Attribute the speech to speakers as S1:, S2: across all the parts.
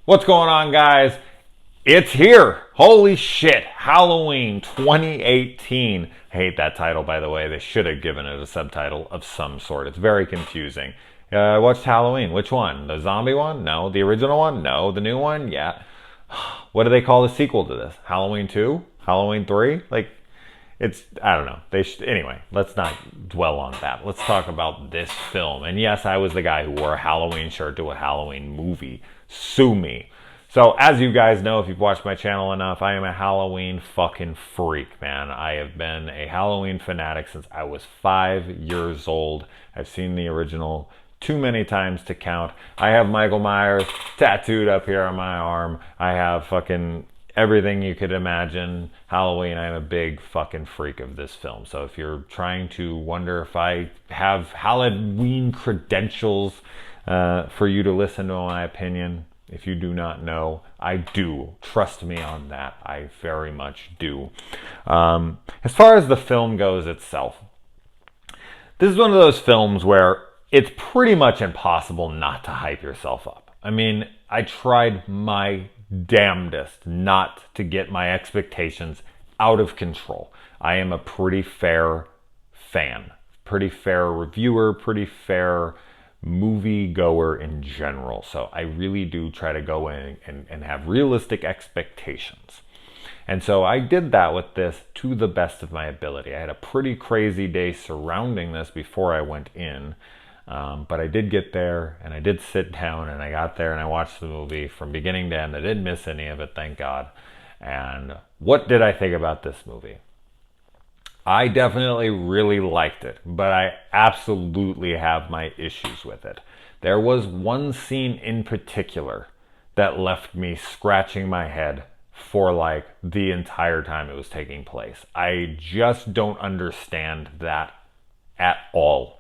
S1: What's going on, guys? It's here. Holy shit. Halloween 2018. I hate that title, by the way. They should have given it a subtitle of some sort. It's very confusing. I watched Halloween. Which one? The zombie one? No. The original one? No. The new one? Yeah. What do they call the sequel to this? Halloween 2? Halloween 3? I don't know. Anyway, let's not dwell on that. Let's talk about this film. And yes, I was the guy who wore a Halloween shirt to a Halloween movie. Sue me. So, as you guys know, if you've watched my channel enough, I am a Halloween fucking freak, man. I have been a Halloween fanatic since I was 5 years old. I've seen the original too many times to count. I have Michael Myers tattooed up here on my arm. I have fucking everything you could imagine. Halloween, I'm a big fucking freak of this film. So if you're trying to wonder if I have Halloween credentials for you to listen to my opinion, if you do not know, I do. Trust me on that. I very much do. As far as the film goes itself, this is one of those films where it's pretty much impossible not to hype yourself up. I mean, I tried my damnedest not to get my expectations out of control. I am a pretty fair fan, pretty fair reviewer, pretty fair movie goer in general. So I really do try to go in and have realistic expectations. And so I did that with this to the best of my ability. I had a pretty crazy day surrounding this before I went in. But I did get there, and I did sit down, and I got there, and I watched the movie from beginning to end. I didn't miss any of it, thank God. And what did I think about this movie? I definitely really liked it, but I absolutely have my issues with it. There was one scene in particular that left me scratching my head for like the entire time it was taking place. I just don't understand that at all.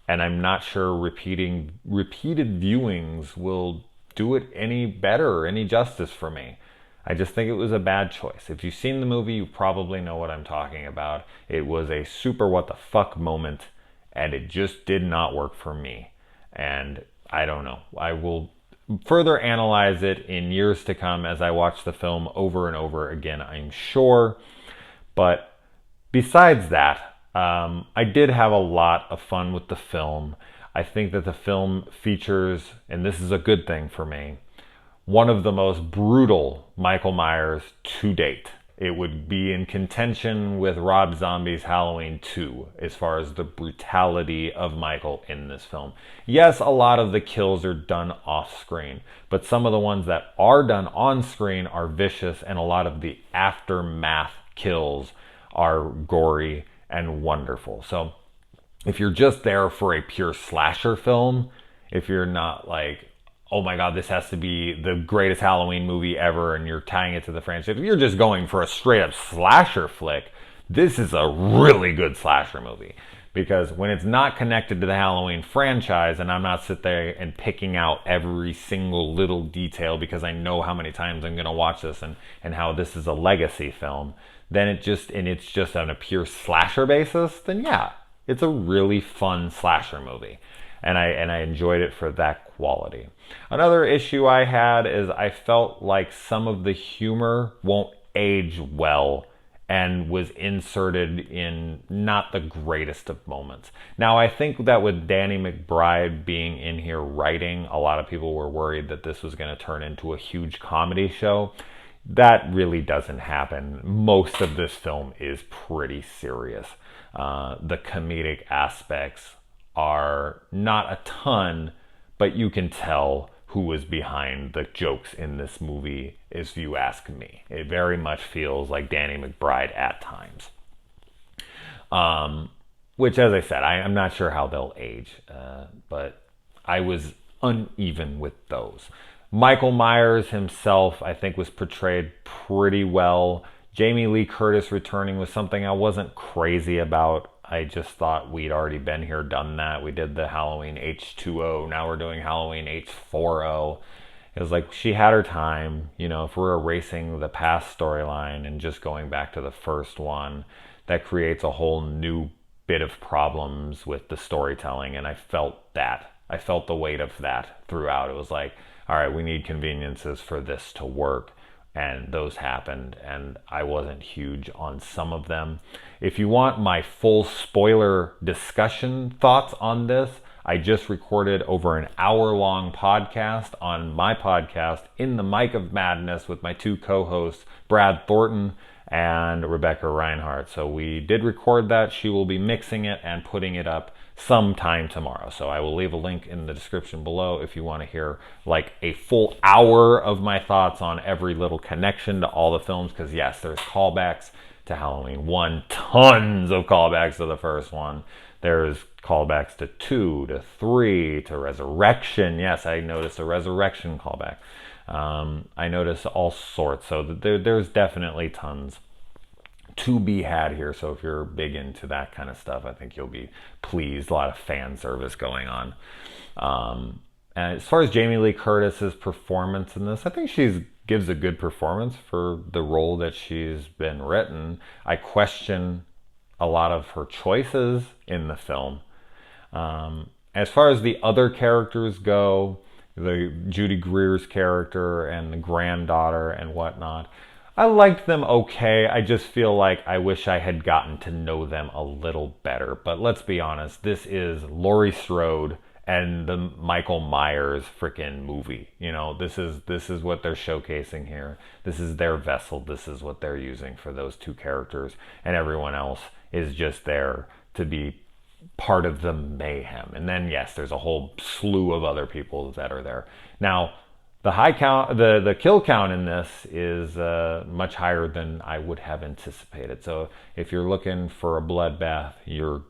S1: And I'm not sure repeated viewings will do it any better or any justice for me. I just think it was a bad choice. If you've seen the movie, you probably know what I'm talking about. It was a super what the fuck moment, and it just did not work for me. And I don't know. I will further analyze it in years to come as I watch the film over and over again, I'm sure. But besides that, I did have a lot of fun with the film. I think that the film features, and this is a good thing for me, one of the most brutal Michael Myers to date. It would be in contention with Rob Zombie's Halloween 2 as far as the brutality of Michael in this film. Yes, a lot of the kills are done off screen, but some of the ones that are done on screen are vicious, and a lot of the aftermath kills are gory and wonderful. So if you're just there for a pure slasher film, if you're not like, oh my God, this has to be the greatest Halloween movie ever, and you're tying it to the franchise, if you're just going for a straight up slasher flick, this is a really good slasher movie. Because when it's not connected to the Halloween franchise, and I'm not sitting there and picking out every single little detail because I know how many times I'm going to watch this and how this is a legacy film, then it's just on a pure slasher basis, then yeah, it's a really fun slasher movie. And I enjoyed it for that quality. Another issue I had is I felt like some of the humor won't age well and was inserted in not the greatest of moments. Now, I think that with Danny McBride being in here writing, a lot of people were worried that this was going to turn into a huge comedy show. That really doesn't happen. Most of this film is pretty serious. The comedic aspects are not a ton, but you can tell who was behind the jokes in this movie, if you ask me. It very much feels like Danny McBride at times. Which, as I said, I'm not sure how they'll age, but I was uneven with those. Michael Myers himself, I think, was portrayed pretty well. Jamie Lee Curtis returning was something I wasn't crazy about. I just thought we'd already been here, done that. We did the Halloween H2O. Now we're doing Halloween H4O. It was like she had her time. You know, if we're erasing the past storyline and just going back to the first one, that creates a whole new bit of problems with the storytelling. And I felt that. I felt the weight of that throughout. It was like, all right, we need conveniences for this to work. And those happened, and I wasn't huge on some of them. If you want my full spoiler discussion thoughts on this, I just recorded over an hour-long podcast on my podcast, In the Mic of Madness, with my two co-hosts, Brad Thornton and Rebecca Reinhardt. So we did record that. She will be mixing it and putting it up sometime tomorrow. So I will leave a link in the description below if you want to hear like a full hour of my thoughts on every little connection to all the films, because yes, there's callbacks to Halloween 1, tons of callbacks to the first one. There's callbacks to 2, to 3, to Resurrection. Yes, I noticed a Resurrection callback. I noticed all sorts. So there's definitely tons to be had here. So if you're big into that kind of stuff, I think you'll be pleased. A lot of fan service going on. And as far as Jamie Lee Curtis's performance in this, I think she gives a good performance for the role that she's been written. I question a lot of her choices in the film. As far as the other characters go, the Judy Greer's character and the granddaughter and whatnot, I liked them okay. I just feel like I wish I had gotten to know them a little better. But let's be honest, this is Laurie Strode and the Michael Myers freaking movie. You know, this is what they're showcasing here. This is their vessel. This is what they're using for those two characters, and everyone else is just there to be part of the mayhem. And then yes, there's a whole slew of other people that are there. Now, the high count, the kill count in this is much higher than I would have anticipated. So if you're looking for a bloodbath, you're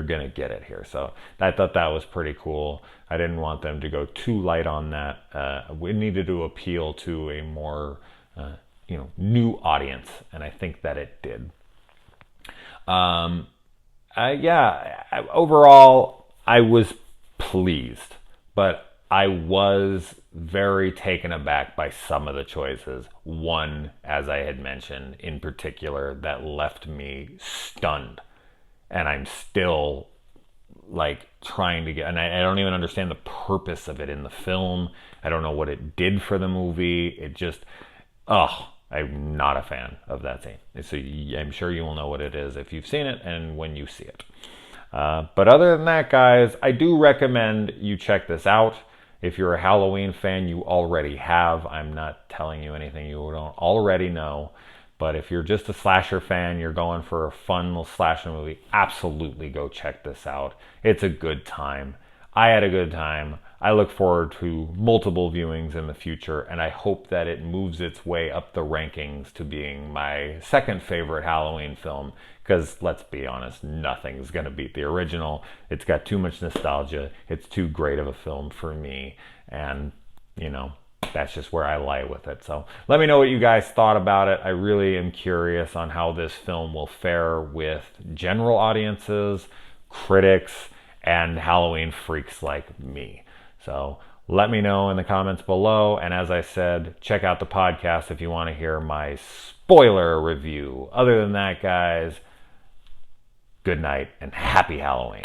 S1: gonna get it here. So I thought that was pretty cool. I didn't want them to go too light on that. We needed to appeal to a more new audience, and I think that it did. Overall, I was pleased, but I was very taken aback by some of the choices. One, as I had mentioned, in particular, that left me stunned. And I'm still like trying to get, and I don't even understand the purpose of it in the film. I don't know what it did for the movie. It just, I'm not a fan of that scene. So I'm sure you will know what it is if you've seen it and when you see it. But other than that, guys, I do recommend you check this out. If you're a Halloween fan, you already have. I'm not telling you anything you don't already know. But if you're just a slasher fan, you're going for a fun little slasher movie, absolutely go check this out. It's a good time. I had a good time. I look forward to multiple viewings in the future, and I hope that it moves its way up the rankings to being my second favorite Halloween film, because let's be honest, nothing's going to beat the original. It's got too much nostalgia. It's too great of a film for me, and, that's just where I lie with it. So let me know what you guys thought about it. I really am curious on how this film will fare with general audiences, critics, and Halloween freaks like me. So let me know in the comments below. And as I said, check out the podcast if you want to hear my spoiler review. Other than that, guys, good night and happy Halloween.